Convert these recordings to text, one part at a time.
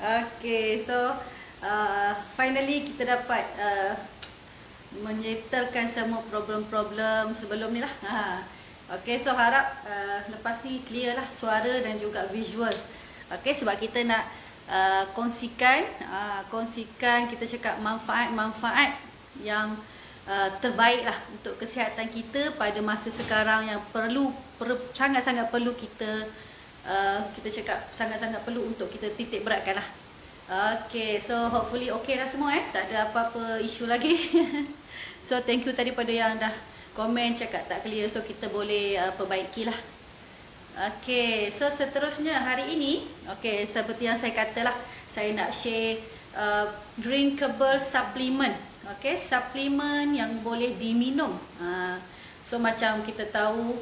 Okay, so finally kita dapat menyettlekan semua problem-problem sebelum ni lah. Okay, so harap lepas ni clear lah suara dan juga visual. Okay, sebab kita nak kongsikan kita cakap manfaat-manfaat yang terbaik lah untuk kesihatan kita pada masa sekarang yang sangat-sangat perlu kita cakap sangat-sangat perlu untuk kita titik beratkan lah. Okay, so hopefully okay lah semua tak ada apa-apa isu lagi. So thank you tadi pada yang dah komen cakap tak clear, so kita boleh perbaiki lah. Okay, so seterusnya hari ini, okay, seperti yang saya katalah, saya nak share drinkable supplement. Okay, suplemen yang boleh diminum. So macam kita tahu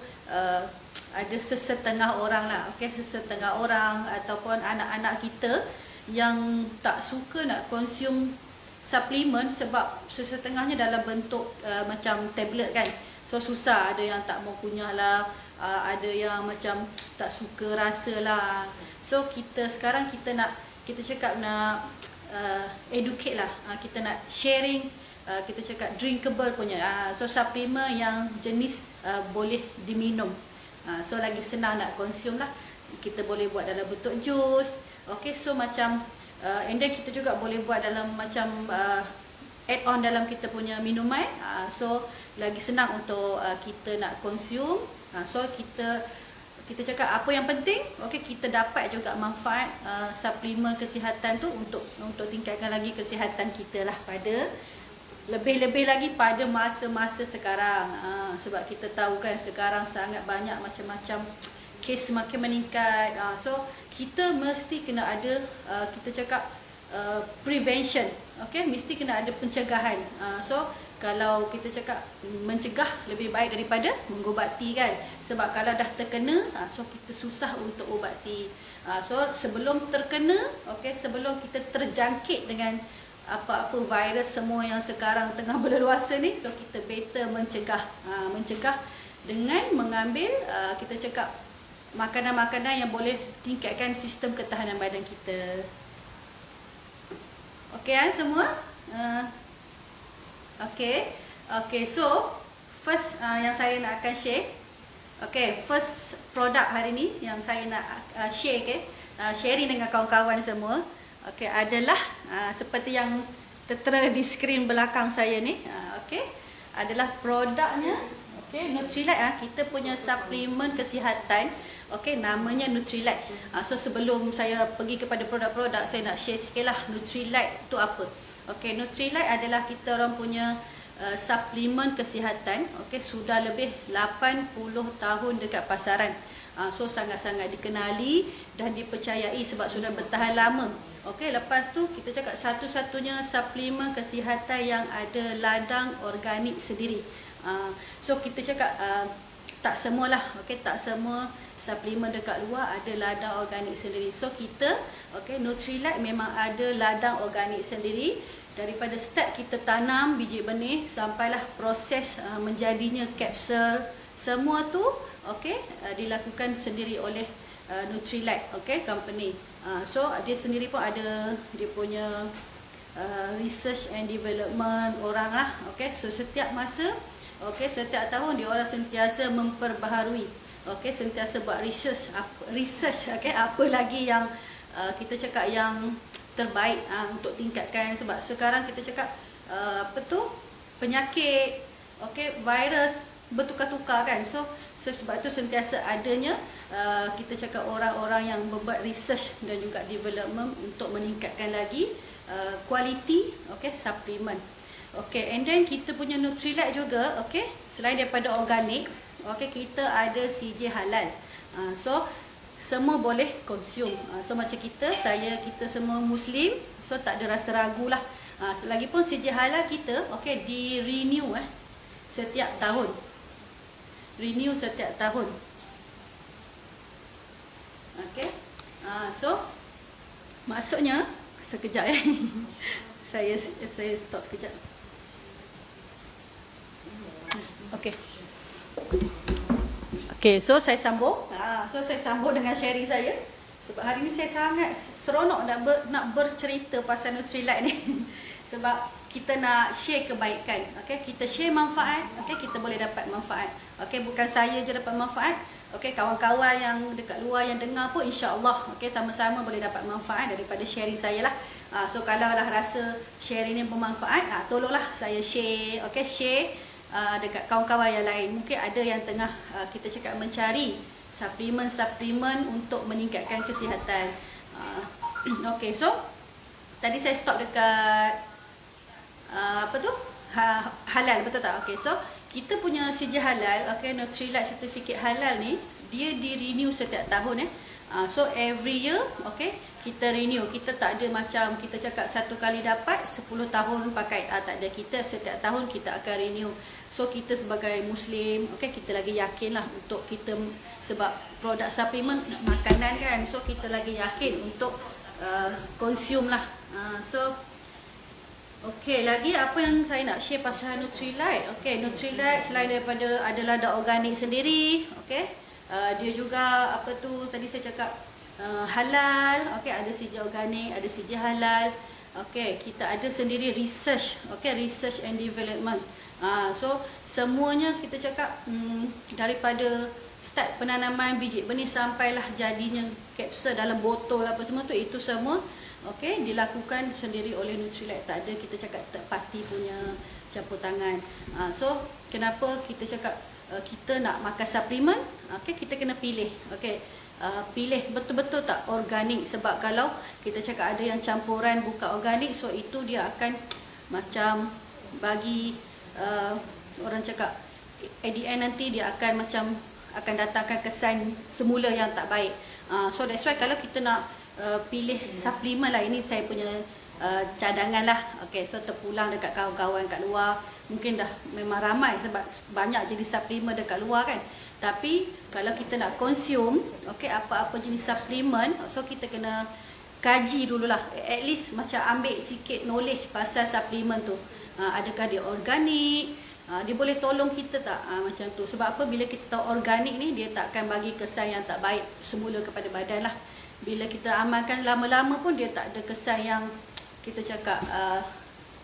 ada sesetengah orang lah, okay, sesetengah orang ataupun anak-anak kita yang tak suka nak consume suplemen sebab sesetengahnya dalam bentuk macam tablet kan. So susah, ada yang tak mau kunyah lah, ada yang macam tak suka rasa lah. So sekarang kita cakap nak educate lah, kita nak sharing, kita cakap drinkable punya. So suplemen yang jenis boleh diminum. So lagi senang nak consume lah. Kita boleh buat dalam bentuk jus. Okay, so macam and then kita juga boleh buat dalam macam add on dalam kita punya minuman. So lagi senang untuk kita nak consume. So kita cakap apa yang penting, okay, kita dapat juga manfaat suplemen kesihatan tu untuk tingkatkan lagi kesihatan kita lah, pada lebih-lebih lagi pada masa-masa sekarang. Sebab kita tahu kan sekarang sangat banyak macam-macam kes semakin meningkat. So kita mesti kena ada kita cakap prevention. Okay, mesti kena ada pencegahan. So kalau kita cakap mencegah lebih baik daripada mengubati kan. Sebab kalau dah terkena, so kita susah untuk ubati. So sebelum terkena, okay, sebelum kita terjangkit dengan apa-apa virus semua yang sekarang tengah berleluasa ni, so kita better mencegah dengan mengambil kita cakap makanan-makanan yang boleh tingkatkan sistem ketahanan badan kita. Okey semua? Okay, so first yang saya nak akan share, okay, first produk hari ni yang saya nak share, okay, sharing dengan kawan-kawan semua, okay, adalah seperti yang tertera di skrin belakang saya ni, okay, adalah produknya, okay, Nutrilite. Kita punya suplemen kesihatan, okay, namanya Nutrilite. So sebelum saya pergi kepada produk-produk, saya nak share sikit lah Nutrilite tu apa. Okay, Nutrilite adalah kita orang punya suplemen kesihatan, okay, sudah lebih 80 tahun dekat pasaran. So sangat-sangat dikenali dan dipercayai sebab sudah bertahan lama. Okay, lepas tu kita cakap satu-satunya suplemen kesihatan yang ada ladang organik sendiri. So kita cakap tak semualah, okay, tak semua suplemen dekat luar ada ladang organik sendiri. So kita, okay, Nutrilite memang ada ladang organik sendiri. Daripada start kita tanam biji benih sampailah proses menjadinya kapsul, semua tu, okay, dilakukan sendiri oleh Nutrilite, okay, company. So dia sendiri pun ada dia punya research and development orang lah, okay. So setiap masa, okay, setiap tahun dia orang sentiasa memperbaharui, okay, sentiasa buat research, okay, apa lagi yang kita cakap yang terbaik untuk tingkatkan. Sebab sekarang kita cakap penyakit, okay, virus bertukar-tukar kan. So sebab tu sentiasa adanya kita cakap orang-orang yang membuat research dan juga development untuk meningkatkan lagi kualiti, okay, suplemen. Okay, and then kita punya Nutrilite juga, okay, selain daripada organik, okay, kita ada CJ halal. So semua boleh consume. So macam kita semua Muslim, so tak ada rasa ragu lah. Selagipun CJ halal kita, okay, di renew setiap tahun. Renew setiap tahun. Okay. So maksudnya sekejap saya stop sekejap. Okay. Okay, so saya sambung. So saya sambung dengan sharing saya. Sebab hari ni saya sangat seronok nak bercerita pasal Nutrilite ni. Sebab kita nak share kebaikan, okey, kita share manfaat, okey, kita boleh dapat manfaat. Okey, bukan saya je dapat manfaat, okey, kawan-kawan yang dekat luar yang dengar pun insya-Allah okey sama-sama boleh dapat manfaat daripada sharing saya lah. So kalau lah rasa sharing ni bermanfaat, tolonglah saya share, okey, share dekat kawan-kawan yang lain. Mungkin ada yang tengah kita cakap mencari suplemen untuk meningkatkan kesihatan. Okey, so tadi saya stop dekat apa tu? Halal, betul tak? Okey, so kita punya sijil halal, okey, Nutrilite certificate halal ni dia di-renew setiap tahun So every year, okey, kita renew. Kita tak ada macam kita cakap satu kali dapat 10 tahun pakai. Tak ada, kita setiap tahun kita akan renew. So kita sebagai Muslim, okey, kita lagi yakin lah untuk kita, sebab produk suplemen makanan kan, so kita lagi yakin untuk consume lah. So okey, lagi apa yang saya nak share pasal Nutrilite. Okey, Nutrilite selain daripada adalah dark organik sendiri, okey, dia juga apa tu tadi saya cakap halal, okey, ada sijil organik, ada sijil halal. Okey, kita ada sendiri research, okey, research and development. So semuanya kita cakap daripada start penanaman biji benih sampailah jadinya kapsul dalam botol apa semua tu, itu semua okey dilakukan sendiri oleh Nutrilite. Tak ada kita cakap third party punya campur tangan. So kenapa kita cakap kita nak makan suplemen, okey, kita kena pilih, okey, pilih betul-betul tak organik. Sebab kalau kita cakap ada yang campuran bukan organik, so itu dia akan macam bagi orang cakap at the end nanti dia akan macam akan datangkan kesan semula yang tak baik. So that's why kalau kita nak pilih suplemen lah, ini saya punya cadangan lah. Okay, so terpulang dekat kawan-kawan kat luar, mungkin dah memang ramai sebab banyak jenis suplemen dekat luar kan. Tapi kalau kita nak consume, okay, apa-apa jenis suplemen, so kita kena kaji dululah, at least macam ambil sikit knowledge pasal suplemen tu. Adakah dia organik, dia boleh tolong kita tak, macam tu. Sebab apa, bila kita tahu organik ni, dia tak akan bagi kesan yang tak baik semula kepada badan lah. Bila kita amalkan lama-lama pun dia tak ada kesan yang kita cakap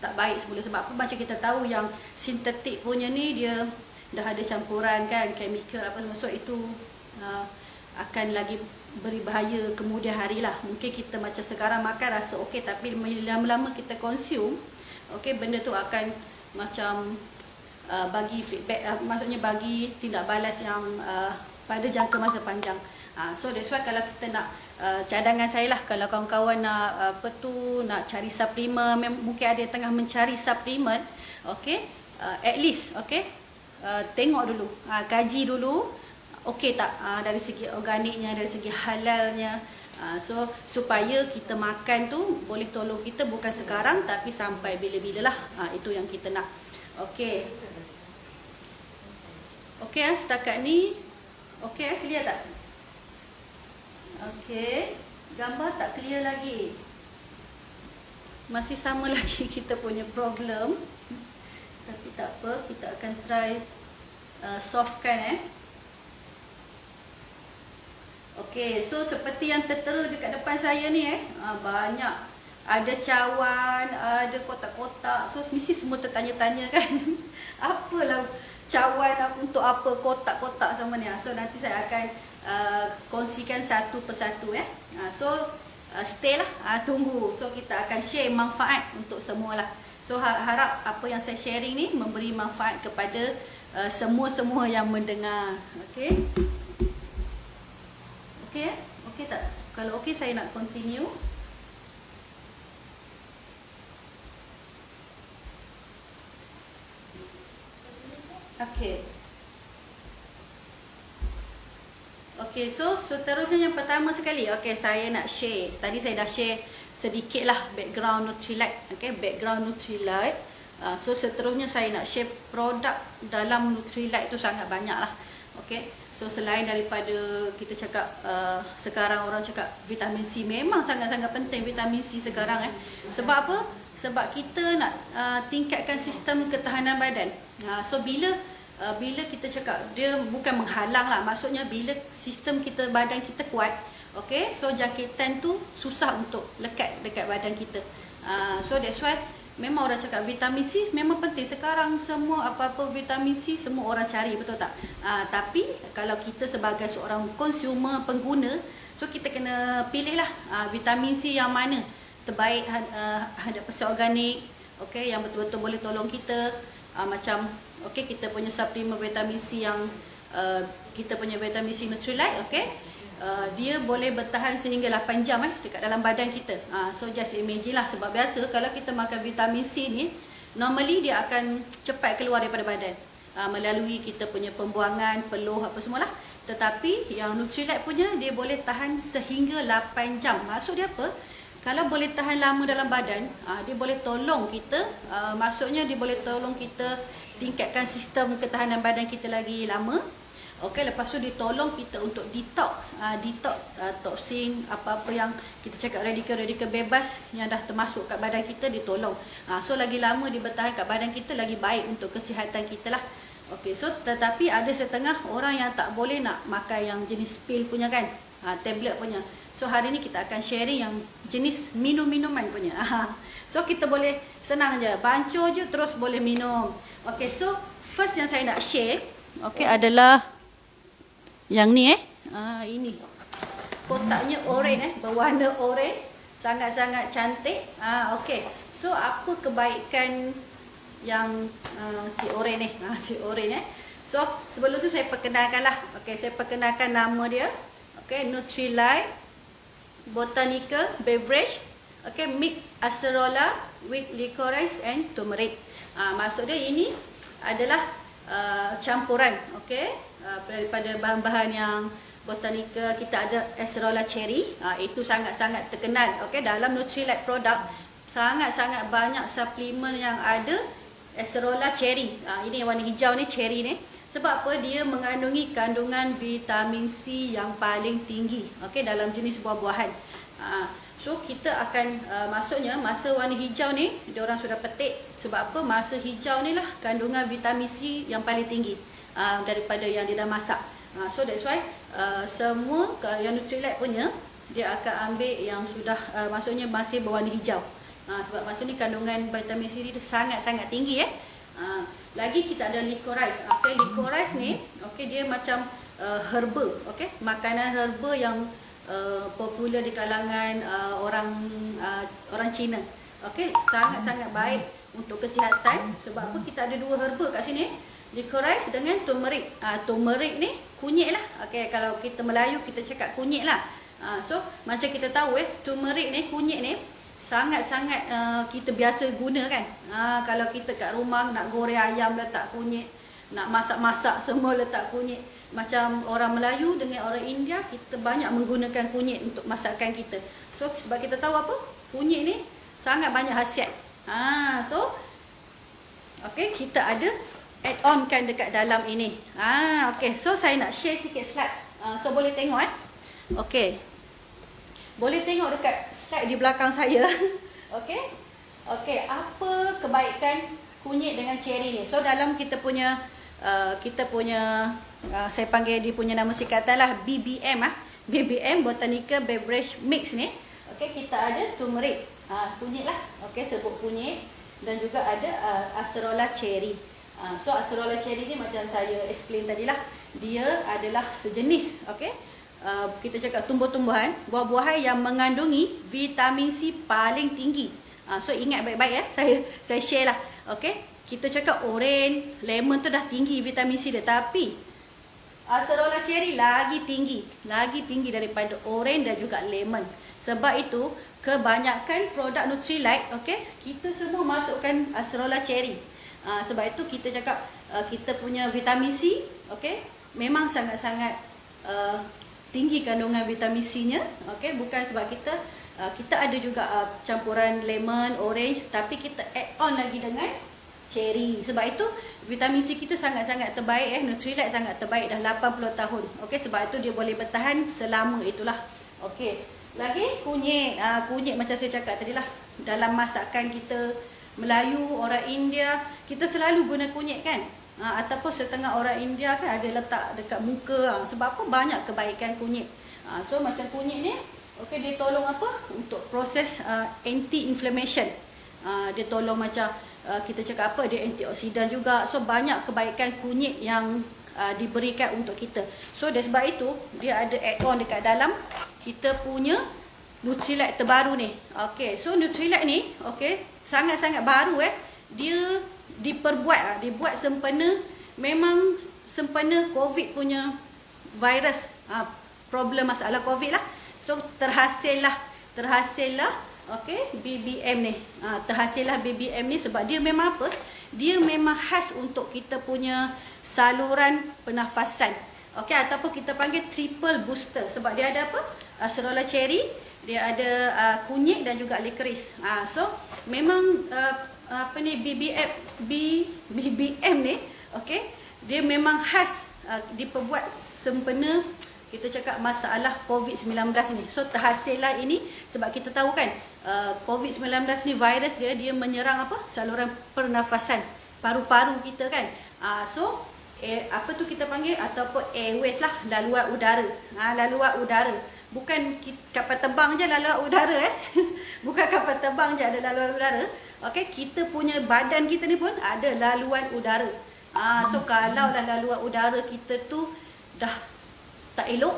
tak baik semula. Sebab apa, macam kita tahu yang sintetik punya ni dia dah ada campuran kan, chemical apa semua. So itu akan lagi beri bahaya kemudian hari lah. Mungkin kita macam sekarang makan rasa okey, tapi lama-lama kita consume, okey, benda tu akan macam bagi feedback, maksudnya bagi tindak balas yang pada jangka masa panjang. So that's why kalau kita nak cadangan saya lah, kalau kawan-kawan nak apa tu, nak cari suplemen, mungkin ada yang tengah mencari suplemen, okey, at least okey, tengok dulu, kaji dulu, okey tak, dari segi organiknya, dari segi halalnya. So supaya kita makan tu boleh tolong kita bukan sekarang tapi sampai bila-bila lah. Itu yang kita nak. Okey. Okey, setakat ni okey, clear tak? Okey, gambar tak clear lagi. Masih sama lagi kita punya problem. Tapi tak apa, kita akan try solvekan Okey, so seperti yang tertera dekat depan saya ni banyak, ada cawan, ada kotak-kotak. So mesti semua tertanya-tanya kan. Apalah cawan untuk apa, kotak-kotak sama ni. So nanti saya akan kongsikan satu persatu So stay lah, tunggu. So kita akan share manfaat untuk semualah. So harap apa yang saya sharing ni memberi manfaat kepada semua-semua yang mendengar. Okey. Okey, okey tak? Kalau okey saya nak continue. Okey. Okey, so seterusnya yang pertama sekali, okey, saya nak share. Tadi saya dah share sedikit lah background Nutrilite, okey, background Nutrilite. So seterusnya saya nak share produk dalam Nutrilite tu sangat banyak lah. Okey, so selain daripada kita cakap sekarang orang cakap vitamin C, memang sangat-sangat penting vitamin C sekarang Sebab apa? Sebab kita nak tingkatkan sistem ketahanan badan. So bila kita cakap dia bukan menghalang lah, maksudnya bila sistem kita, badan kita kuat, Okey, so jangkitan tu susah untuk lekat dekat badan kita. So that's why memang orang cakap vitamin C memang penting. Sekarang semua apa-apa vitamin C semua orang cari, betul tak? Tapi kalau kita sebagai seorang consumer, pengguna, so kita kena pilih lah vitamin C yang mana terbaik hadap pesat organik, okey, yang betul-betul boleh tolong kita. Macam okey, kita punya suplemen vitamin C yang kita punya vitamin C Nutrilite, okey, dia boleh bertahan sehingga 8 jam dekat dalam badan kita. So just imagine lah, sebab biasa kalau kita makan vitamin C ni, normally dia akan cepat keluar daripada badan melalui kita punya pembuangan, peluh apa semualah. Tetapi yang Nutrilite punya, dia boleh tahan sehingga 8 jam. Maksud dia apa? Kalau boleh tahan lama dalam badan, dia boleh tolong kita, maksudnya dia boleh tolong kita tingkatkan sistem ketahanan badan kita lagi lama. Okey, lepas tu ditolong kita untuk detox, toksin, apa-apa yang kita cakap radikal-radikal bebas yang dah termasuk kat badan kita ditolong. So lagi lama dia bertahan kat badan kita, lagi baik untuk kesihatan kita lah. Okey, so tetapi ada setengah orang yang tak boleh nak makan yang jenis pil punya kan, tablet punya. So hari ni kita akan sharing yang jenis minum-minuman punya. So kita boleh senang je, bancuh je terus boleh minum. Okey, so first yang saya nak share, okey, adalah yang ni ini. Kotaknya oranye berwarna oranye, sangat-sangat cantik. Okey. So apa kebaikan yang si oranye ni? Si oranye So sebelum tu saya perkenalkanlah. Okey, saya perkenalkan nama dia. Okey, Nutrilite Botanical Beverage, okay, mix acerola with licorice and turmeric. Maksud dia ini adalah campuran, okay, daripada bahan-bahan yang botanica. Kita ada acerola cherry, itu sangat-sangat terkenal, okay, dalam Nutrilite product. Sangat-sangat banyak suplemen yang ada acerola cherry. Ini yang warna hijau ni, cherry ni. Sebab apa? Dia mengandungi kandungan vitamin C yang paling tinggi, okey, dalam jenis buah-buahan. So kita akan maksudnya masa warna hijau ni diorang sudah petik. Sebab apa? Masa hijau ni lah kandungan vitamin C yang paling tinggi daripada yang dia dah masak. So that's why semua yang Nutrilite punya, dia akan ambil yang sudah maksudnya masih berwarna hijau. Sebab masa ni kandungan vitamin C dia sangat-sangat tinggi. Lagi kita ada licorice. Okay, licorice ni, okay, dia macam herba, okay, makanan herba yang popular di kalangan orang Cina. Okay, sangat-sangat baik untuk kesihatan. Sebab apa? Kita ada dua herba kat sini, licorice dengan turmeric. Turmeric ni kunyit lah. Okay, kalau kita Melayu kita cakap kunyit lah. So macam kita tahu turmeric ni, kunyit ni sangat-sangat kita biasa guna kan. Kalau kita kat rumah nak goreng ayam letak kunyit, nak masak-masak semua letak kunyit. Macam orang Melayu dengan orang India, kita banyak menggunakan kunyit untuk masakan kita. So sebab kita tahu apa? Kunyit ni sangat banyak khasiat. So okey, kita ada add on kan dekat dalam ini. Okey, so saya nak share sikit slide. So boleh tengok okey. Boleh tengok dekat slide di belakang saya. Okey. Okey, apa kebaikan kunyit dengan cherry ni? So dalam kita punya saya panggil dia punya nama singkatan lah, BBM BBM Botanical Beverage Mix ni. Okey, kita ada turmeric, kunyit lah. Okey, serbuk kunyit, dan juga ada acerola cherry. So acerola cherry ni macam saya explain tadi lah, dia adalah sejenis, okey, kita cakap tumbuh-tumbuhan, buah-buahan yang mengandungi vitamin C paling tinggi. So ingat baik-baik saya share lah. Okey, kita cakap oren, lemon tu dah tinggi vitamin C dia, tapi acerola cherry lagi tinggi daripada oren dan juga lemon. Sebab itu kebanyakan produk Nutrilite, okey, kita semua masukkan acerola cherry. Sebab itu kita cakap kita punya vitamin C, okey, memang sangat-sangat tinggi kandungan vitamin C-nya, okey, bukan sebab kita ada juga campuran lemon, orange, tapi kita add on lagi dengan cherry. Sebab itu vitamin C kita sangat-sangat terbaik, Nutrilite sangat terbaik dah 80 tahun. Okey, sebab itu dia boleh bertahan selama itulah. Okey. Lagi kunyit. Kunyit macam saya cakap tadi lah, dalam masakan kita Melayu, orang India, kita selalu guna kunyit kan. Ataupun setengah orang India kan ada letak dekat muka. Sebab apa? Banyak kebaikan kunyit. So macam kunyit ni, okey, dia tolong apa? Untuk proses anti-inflammation. Dia tolong macam kita cakap apa, dia antioksidan juga. So banyak kebaikan kunyit yang diberikan untuk kita. So dari sebab itu dia ada add-on dekat dalam kita punya Nutrilite terbaru ni. Okey, so Nutrilite ni okey, sangat-sangat baru Dia dibuat sempena, memang sempena COVID punya virus, problem masalah COVID lah. So terhasillah okey, BBM ni. Terhasillah BBM ni sebab dia memang apa? Dia memang khas untuk kita punya saluran pernafasan. Okey, ataupun kita panggil triple booster sebab dia ada apa? Acerola cherry, dia ada kunyit dan juga licorice. So memang apa ni, BBM ni, okey, dia memang khas diperbuat sempena kita cakap masalah COVID-19 ni. So terhasillah ini sebab kita tahu kan COVID-19 ni virus dia menyerang apa? Saluran pernafasan, paru-paru kita kan. So apa tu kita panggil ataupun airways lah, laluan udara. Laluan udara. Bukan kapal terbang je laluan udara Bukan kapal terbang je ada laluan udara. Okey, kita punya badan kita ni pun ada laluan udara. So kalau dah laluan udara kita tu dah tak elok,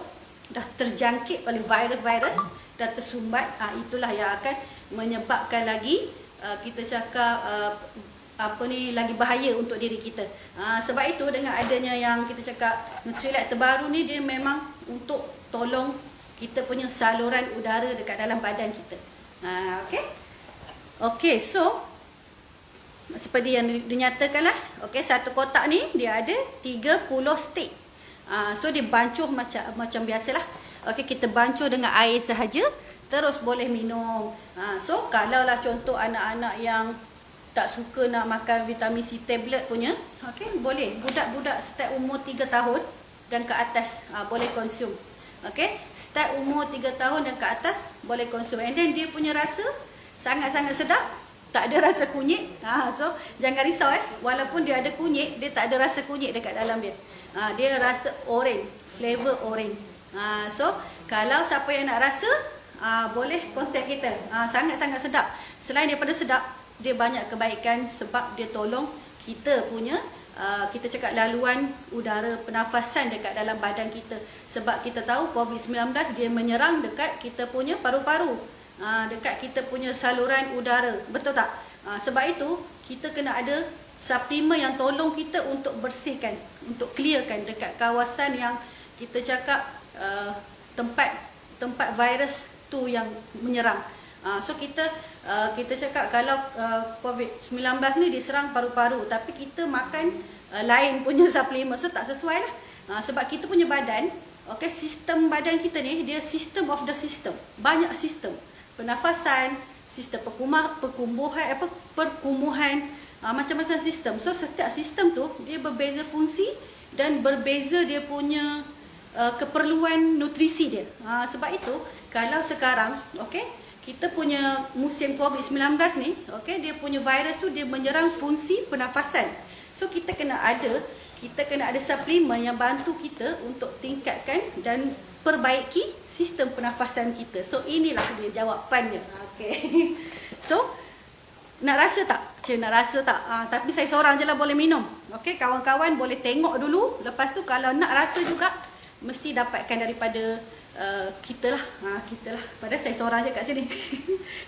dah terjangkit oleh virus-virus, dah tersumbat, itulah yang akan menyebabkan lagi kita cakap apa ni, lagi bahaya untuk diri kita. Sebab itu dengan adanya yang kita cakap Nutrilite terbaru ni, dia memang untuk tolong kita punya saluran udara dekat dalam badan kita. Okey. Okey, so seperti yang dinyatakanlah, okey, satu kotak ni dia ada 30 stick. So dia bancuh macam biasalah. Okey, kita bancuh dengan air sahaja, terus boleh minum. So kalau lah contoh anak-anak yang tak suka nak makan vitamin C tablet punya, okey, boleh. Budak-budak start umur 3 tahun dan ke atas boleh konsum. Okey, start umur 3 tahun dan ke atas boleh konsum. And then dia punya rasa sangat-sangat sedap. Tak ada rasa kunyit. So jangan risau walaupun dia ada kunyit, dia tak ada rasa kunyit dekat dalam dia. Dia rasa orange, flavor orange. So kalau siapa yang nak rasa, boleh contact kita. Sangat-sangat sedap. Selain daripada sedap, dia banyak kebaikan sebab dia tolong kita punya kita cakap laluan udara pernafasan dekat dalam badan kita. Sebab kita tahu COVID-19 dia menyerang dekat kita punya paru-paru, dekat kita punya saluran udara. Betul tak? Sebab itu kita kena ada suplemen yang tolong kita untuk bersihkan, untuk clearkan dekat kawasan yang kita cakap tempat virus tu yang menyerang. So kita cakap kalau COVID-19 ni diserang paru-paru, tapi kita makan lain punya suplemen, so tak sesuai lah. Sebab kita punya badan, okey, sistem badan kita ni dia system of the system. Banyak sistem. Pernafasan, sistem perkumuhan, macam-macam sistem. So setiap sistem tu dia berbeza fungsi dan berbeza dia punya keperluan nutrisi dia. Sebab itu kalau sekarang, okey, kita punya musim COVID-19 ni, okey, dia punya virus tu dia menyerang fungsi pernafasan. So kita kena ada suplemen yang bantu kita untuk tingkatkan dan perbaiki sistem pernafasan kita. So inilah dia jawapannya. Okey. So nak rasa tak? Nak rasa tak? Tapi saya seorang je lah boleh minum. Okey, kawan-kawan boleh tengok dulu. Lepas tu kalau nak rasa juga, mesti dapatkan daripada kita lah. Padahal saya seorang je kat sini.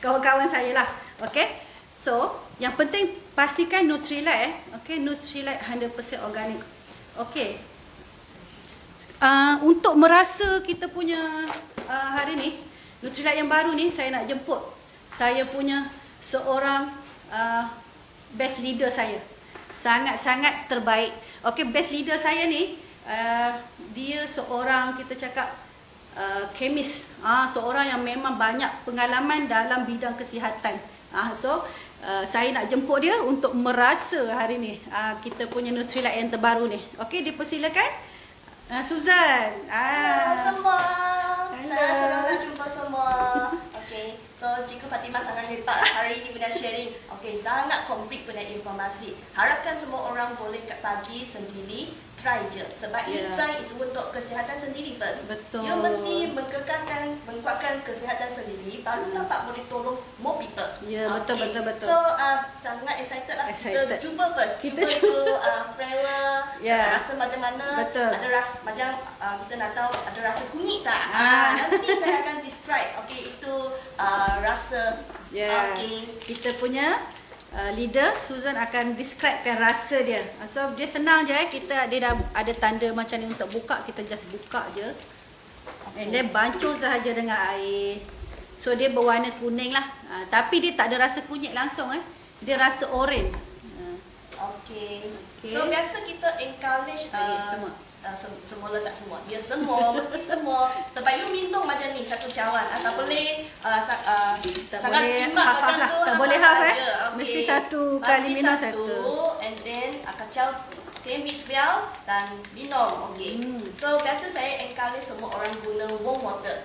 Kawan-kawan saya lah. Okey. So, yang penting pastikan Nutrilite okey, Nutrilite 100% organik. Okey. Untuk merasa kita punya hari ni, Nutrilite yang baru ni, saya nak jemput saya punya seorang best leader saya. Sangat-sangat terbaik. Okey, best leader saya ni dia seorang kita cakap kemis, seorang yang memang banyak pengalaman dalam bidang kesihatan. So saya nak jemput dia untuk merasa hari ni kita punya Nutrilite yang terbaru ni. Okey, dipersilakan Suzan. Hello semua. Saya senang nak jumpa semua. Okey. So Cikgu Fatimah sangat hebat hari ini punya sharing. Okey, sangat komplit punya informasi. Harapkan semua orang boleh pagi sendiri try je. Sebab ini try is untuk kesihatan sendiri first. Betul. You mesti menguatkan kesihatan sendiri baru dapat boleh tolong more people. Ya, betul, betul, betul. So sangat excited lah. Kita cuba first. Kita cuba flavor, rasa macam mana. Betul. Ada rasa macam kita nak tahu ada rasa kunyit tak? Nanti saya akan describe. Okey, itu rasa. Okay. Kita punya leader Susan akan describekan rasa dia. So dia senang je dia dah ada tanda macam ni untuk buka, kita just buka je. And then bancuh sahaja dengan air. So dia berwarna kuning lah. Tapi dia tak ada rasa kunyit langsung Dia rasa oren. Okay. So biasa kita encourage semula tak semua. Ya semua, mesti semua. Sebab you minum macam ni satu cawan. Tak boleh sangat cimak macam tu. Tak boleh mesti satu kali minum satu. And then kacau mix well dan minum. Okay. So biasa saya encourage semua orang guna warm water.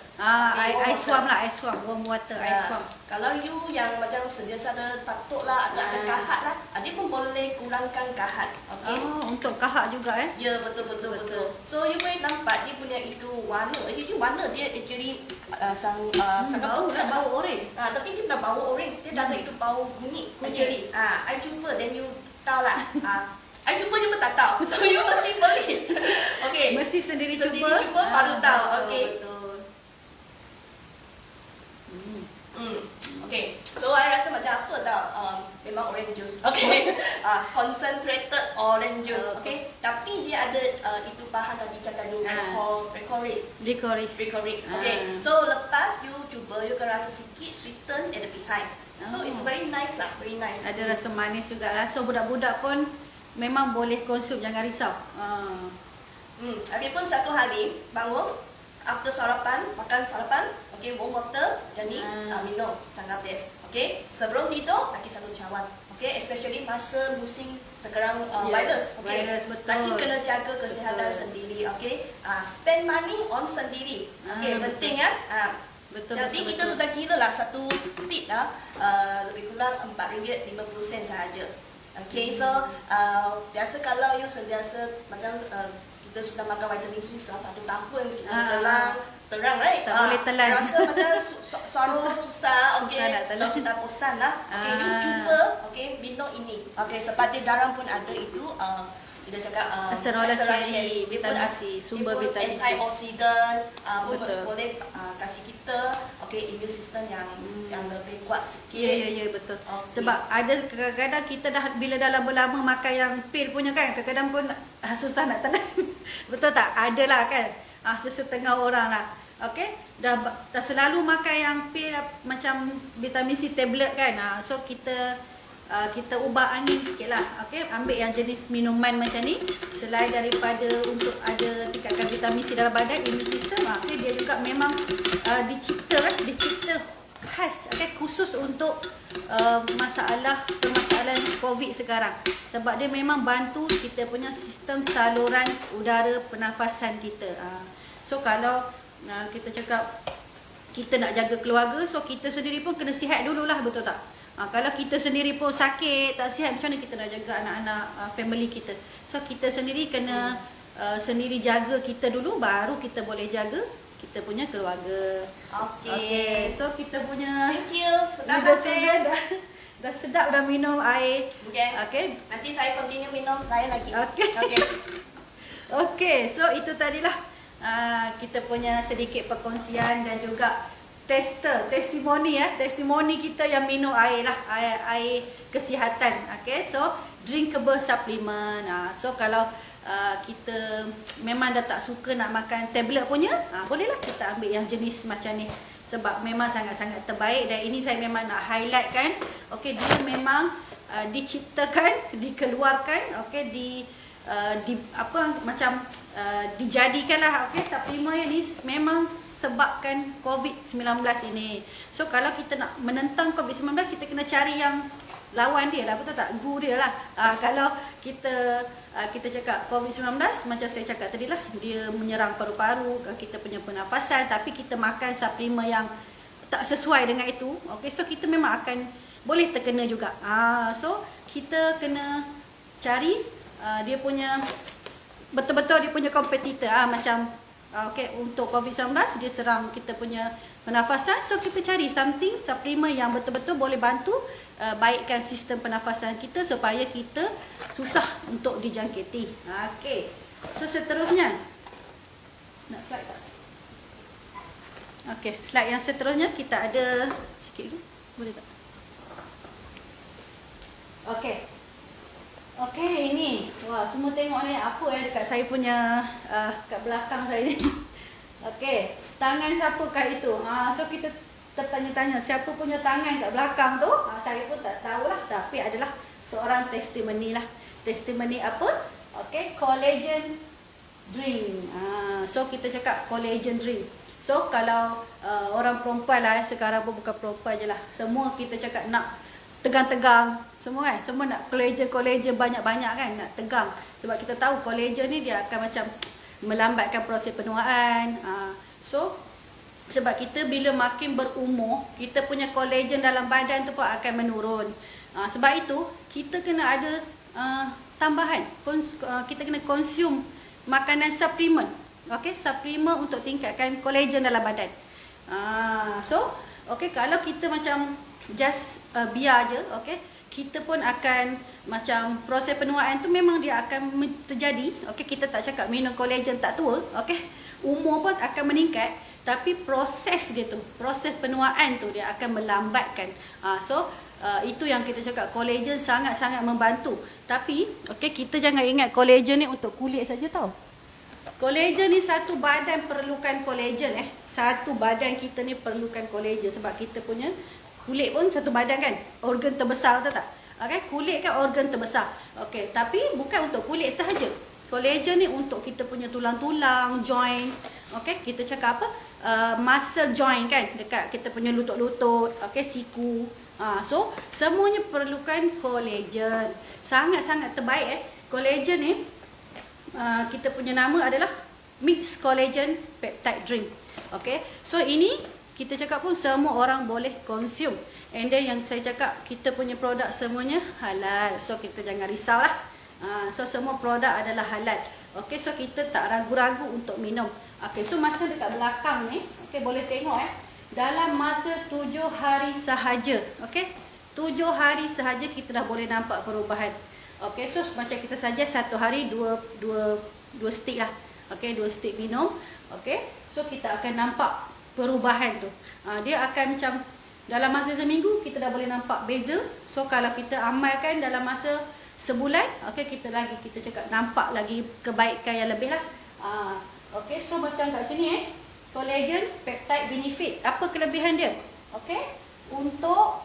Ice warm lah, ice warm, warm water, ice warm. Kalau you yang macam sentiasa patutlah ada kahat lah, dia pun boleh kurangkan kahat. Okay. Untuk kahat juga Ya, betul. So you boleh nampak dia punya itu warna. Warna dia actually sangat bau lah, bau oren. Tapi dia dah bau oren. Dia dah ada itu bau kunyit. Actually, I jumpa then you tahu lah. I jumpa pun tak tahu. So you mesti beli. Okay. Mesti sendiri cuba. Sendiri cuba baru tahu. Okay. Betul. Okay. So I rasa macam apa tau? Memang orange juice. Okay. Concentrated orange juice. Okay. Tapi dia ada itu bahan tadi cakap ni licorice. Okay. So lepas you cuba, you akan rasa sikit sweeten at the behind. So it's very nice lah. Very nice. Ada rasa manis jugalah. So budak-budak pun memang boleh konsum, jangan risau. Habis pun satu hari bangun, after makan sarapan, okay, warm water, jadi minum, sangat best. Okay, sebelum tidur, lagi satu cawan. Okay, especially masa musim sekarang virus. Okay, lagi kena jaga kesihatan sendiri. Okay, spend money on sendiri. Okay, penting Betul. Jadi kita sudah kira lah satu stick lebih kurang RM4.50 sahaja. Okay, so biasa kalau you sentiasa macam kita sudah makan vitamin C satu tahun kita terang, right? Tak boleh telan. Rasa macam suara susah, okay, kalau sudah bosan lah, okay, you cuba, okay, minum ini, okay, sebab di dalam pun ada itu kita cakap acerola cherry, vitamin C, sumber vitamin C, antioksidan, boleh kasih kita immune system yang lebih kuat sikit. Ya, betul. Sebab ada kadang-kadang kita bila dah lama-lama makan yang pil punya kan, kadang-kadang pun susah nak telan. Betul tak? Adalah kan. Sesetengah orang lah. Okay, dah selalu makan yang pil macam vitamin C tablet kan. So kita ubah angin sikit lah. Okay, ambil yang jenis minuman macam ni. Selain daripada untuk ada tingkatkan vitamin C dalam badan, immune system, okay, dia juga memang dicipta khas, okay, khusus untuk permasalahan COVID sekarang. Sebab dia memang bantu kita punya sistem saluran udara pernafasan kita. So kalau kita cakap kita nak jaga keluarga, so kita sendiri pun kena sihat dululah, betul tak? Kalau kita sendiri pun sakit, tak sihat, macam mana kita nak jaga anak-anak family kita? So kita sendiri kena sendiri jaga kita dulu, baru kita boleh jaga kita punya keluarga. Okay. So kita punya thank you. Dah sedap dah minum air. Okay. Nanti saya continue minum lain lagi. Okay. So itu tadilah kita punya sedikit perkongsian dan juga testimoni kita yang minum air lah, air kesihatan. Okay, so drinkable supplement. So kalau kita memang dah tak suka nak makan tablet punya, bolehlah kita ambil yang jenis macam ni, sebab memang sangat-sangat terbaik. Dan ini saya memang nak highlight kan, okay, dia memang diciptakan, dikeluarkan, okay, dijadikanlah, okay, suplemen ini memang sebabkan COVID-19 ini. So kalau kita nak menentang COVID-19, kita kena cari yang lawan dia lah, betul tak? Guru dia lah. Kalau kita cakap COVID-19, macam saya cakap tadi lah, dia menyerang paru-paru, kita punya pernafasan, tapi kita makan suplemen yang tak sesuai dengan itu, okey, so kita memang akan boleh terkena juga. So kita kena cari dia punya betul-betul dia punya kompetitor. Macam okey, untuk COVID-19 dia serang kita punya pernafasan, so kita cari something suplemen yang betul-betul boleh bantu baikkan sistem pernafasan kita supaya kita susah untuk dijangkiti. Okey, so seterusnya nak slide tak? Okey, slide yang seterusnya kita ada sikit lagi, boleh tak? Okey. Okey, ini. Wah, semua tengok ni apa dekat saya punya kat belakang saya ni. Okey, tangan siapa kat itu? So kita tertanya-tanya siapa punya tangan kat belakang tu? Saya pun tak tahulah, tapi adalah seorang testimoni lah. Testimoni apa? Okey, collagen drink. So kita cakap collagen drink. So kalau orang perempuan lah, sekarang pun bukan perempuan je lah, semua kita cakap nak tegang-tegang semua kan, semua nak collagen banyak-banyak kan, nak tegang. Sebab kita tahu collagen ni dia akan macam melambatkan proses penuaan. So sebab kita bila makin berumur, kita punya collagen dalam badan tu pun akan menurun. Sebab itu kita kena ada tambahan, kita kena consume makanan suplemen. Okey, suplemen untuk tingkatkan collagen dalam badan. So okey, kalau kita macam just biar je, okey, kita pun akan macam proses penuaan tu memang dia akan terjadi. Okey, kita tak cakap minum collagen tak tua, okey, umur pun akan meningkat, tapi proses dia tu, proses penuaan tu dia akan melambatkan. So itu yang kita cakap collagen sangat-sangat membantu. Tapi okey, kita jangan ingat collagen ni untuk kulit saja tau. Collagen ni satu badan perlukan collagen. Satu badan kita ni perlukan collagen sebab kita punya kulit pun satu badan kan, organ terbesar, betul tak? Okey, kulit kan organ terbesar. Okey, tapi bukan untuk kulit sahaja. Collagen ni untuk kita punya tulang-tulang, joint. Okey, kita cakap apa? Muscle joint kan, dekat kita punya lutut-lutut, okey, siku. So semuanya perlukan collagen. Sangat-sangat terbaik collagen ni. Kita punya nama adalah mixed collagen peptide drink. Okay, so ini kita cakap pun semua orang boleh consume. And then yang saya cakap, kita punya produk semuanya halal. So kita jangan risau lah. So semua produk adalah halal. Okay, so kita tak ragu-ragu untuk minum. Okay, so macam dekat belakang ni, okay, boleh tengok dalam masa 7 hari sahaja. Okay, 7 hari sahaja kita dah boleh nampak perubahan. Okay, so macam kita saja satu hari dua stick lah. Okay, 2 stick minum. Okay, so kita akan nampak perubahan tu. Dia akan macam dalam masa seminggu kita dah boleh nampak beza. So kalau kita amalkan dalam masa sebulan, okay, kita cakap nampak lagi kebaikan yang lebih lah. Okay, so macam kat sini collagen peptide benefit. Apa kelebihan dia? Okay, untuk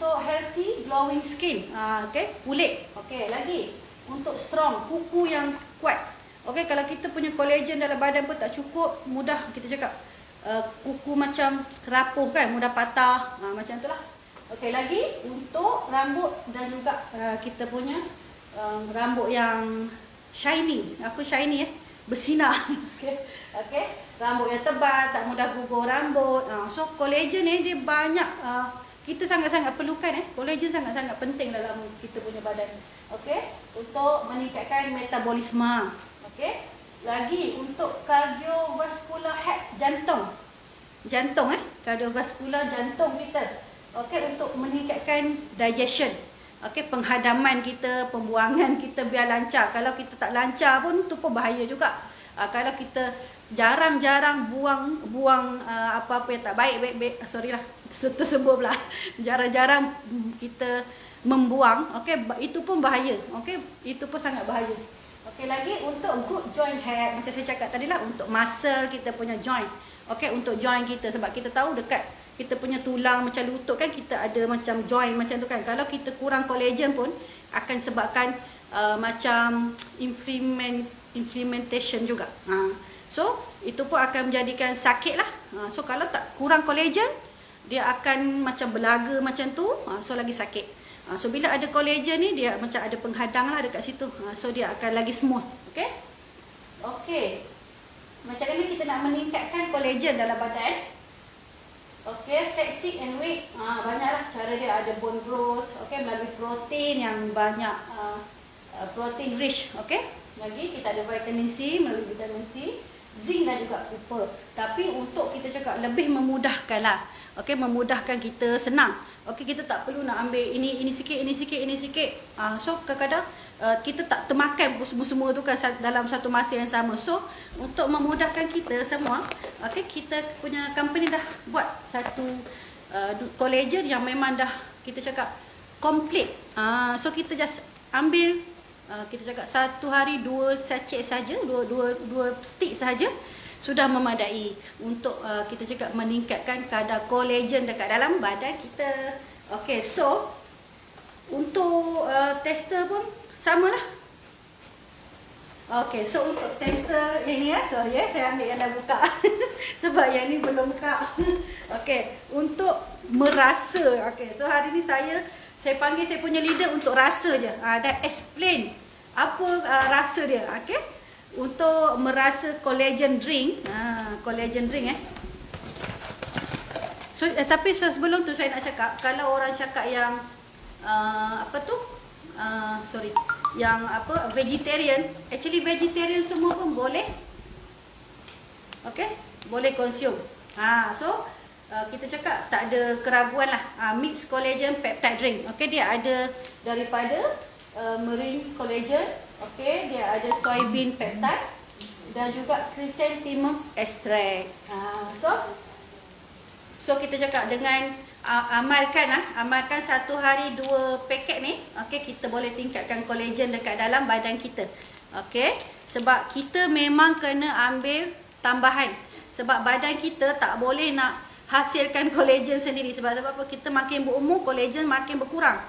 healthy glowing skin, okay, kulit, okay, lagi untuk strong, kuku yang kuat. Okay, kalau kita punya collagen dalam badan pun tak cukup, mudah kita cakap kuku macam rapuh kan, mudah patah, macam itulah. Okay, lagi untuk rambut dan juga kita punya rambut yang shiny. Apa shiny bersinar. Okay, okay, rambut yang tebal, tak mudah gugur rambut. So collagen ni dia banyak, kita sangat-sangat perlukan. Collagen sangat-sangat penting dalam kita punya badan. Okey, untuk meningkatkan metabolisme. Okey, lagi untuk kardiovaskular health, jantung kardiovaskular jantung kita. Okey, untuk meningkatkan digestion. Okey, penghadaman kita, pembuangan kita biar lancar. Kalau kita tak lancar pun tu pun bahaya juga. Kalau kita jarang-jarang buang apa-apa yang tak baik, tersebut pula. Jarang-jarang kita membuang, okey, itu pun bahaya. Okey, itu pun sangat bahaya. Okey, lagi untuk good joint health, macam saya cakap tadi lah, untuk muscle kita punya joint. Okey, untuk joint kita, sebab kita tahu dekat kita punya tulang macam lutut kan, kita ada macam joint macam tu kan. Kalau kita kurang collagen pun akan sebabkan macam inflammation juga. So itu pun akan menjadikan sakit lah. So kalau tak kurang collagen, dia akan macam belaga macam tu. So lagi sakit. So bila ada collagen ni, dia macam ada penghadang lah dekat situ. So dia akan lagi smooth. Okay. Okay, macam mana kita nak meningkatkan collagen dalam badan? Okey, fat sick and weak. Banyaklah cara dia, ada bone growth, okey, melalui protein yang banyak, protein rich, okey. Lagi kita ada vitamin C, melalui vitamin C, zinc dan juga copper. Tapi untuk kita cakap lebih memudahkanlah. Okey, memudahkan kita, senang. Okey, kita tak perlu nak ambil ini sikit, ini sikit, ini sikit. So kadang-kadang kita tak termakan semua tu kan dalam satu masa yang sama. So untuk memudahkan kita semua, okey, kita punya company dah buat satu collagen yang memang dah kita cakap complete. So kita just ambil, kita cakap satu hari 2 sachet saja, dua stick saja sudah memadai untuk kita cakap meningkatkan kadar collagen dekat dalam badan kita. Okey, so untuk tester pun samalah. Okey, so untuk tester ini ya, so ya, saya ambil yang dah buka sebab yang ni belum buka. Okey, untuk merasa. Okey, so hari ni saya panggil saya punya leader untuk rasa je. Dan explain apa rasa dia. Okey, untuk merasa collagen drink. Collagen drink So tapi sebelum tu saya nak cakap, kalau orang cakap yang yang vegetarian, actually vegetarian semua pun boleh, okey, boleh consume. So kita cakap tak ada keraguan lah. Mixed collagen peptide drink, okey, dia ada daripada marine collagen, okey, dia ada soybean peptide dan juga chrysanthemum extract. So kita cakap dengan amalkan satu hari 2 paket ni, okey, kita boleh tingkatkan collagen dekat dalam badan kita. Okey, sebab kita memang kena ambil tambahan. Sebab badan kita tak boleh nak hasilkan collagen sendiri. Sebab apa? Kita makin berumur, collagen makin berkurang.